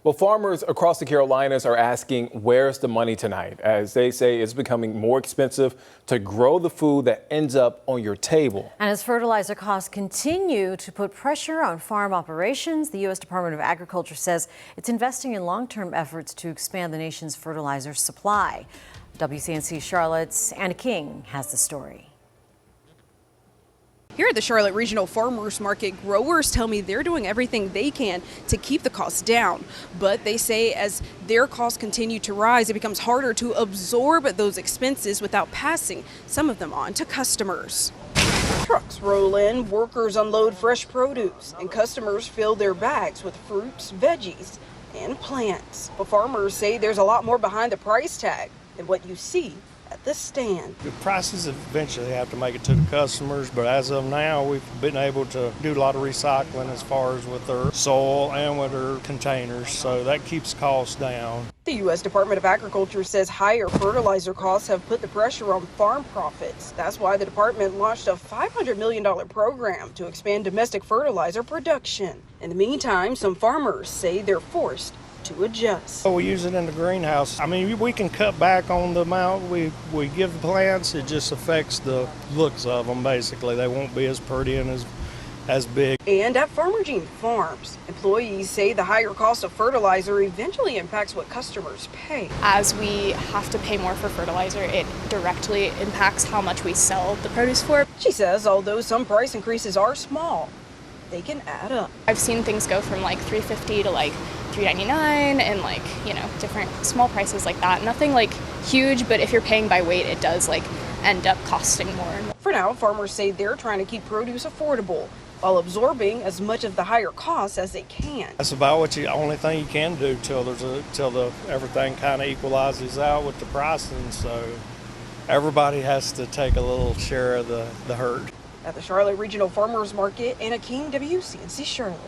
Well, farmers across the Carolinas are asking, where's the money tonight? As they say, it's becoming more expensive to grow the food that ends up on your table. And as fertilizer costs continue to put pressure on farm operations, the U.S. Department of Agriculture says it's investing in long-term efforts to expand the nation's fertilizer supply. WCNC Charlotte's Anna King has the story. Here at the Charlotte Regional Farmers Market, growers tell me they're doing everything they can to keep the costs down. But they say as their costs continue to rise, it becomes harder to absorb those expenses without passing some of them on to customers. Trucks roll in, workers unload fresh produce, and customers fill their bags with fruits, veggies, and plants. But farmers say there's a lot more behind the price tag than what you see at the stand. The prices eventually have to make it to the customers, but as of now, we've been able to do a lot of recycling as far as with their soil and with their containers, so that keeps costs down. The U.S. Department of Agriculture says higher fertilizer costs have put the pressure on farm profits. That's why the department launched a $500 million program to expand domestic fertilizer production. In the meantime, some farmers say they're forced to adjust. We use it in the greenhouse. I mean, we can cut back on the amount we give the plants. It just affects the looks of them, basically. They won't be as pretty and as big. And at Farmer Jean Farms, employees say the higher cost of fertilizer eventually impacts what customers pay. As we have to pay more for fertilizer, it directly impacts how much we sell the produce for. She says although some price increases are small, they can add up. I've seen things go from like $3.50 to like $3.99 and like, different small prices like that. Nothing like huge, but if you're paying by weight, it does like end up costing more. For now, farmers say they're trying to keep produce affordable while absorbing as much of the higher costs as they can. That's about only thing you can do till everything kind of equalizes out with the pricing. So everybody has to take a little share of the herd. At the Charlotte Regional Farmers Market, Anna King, WCNC Charlotte.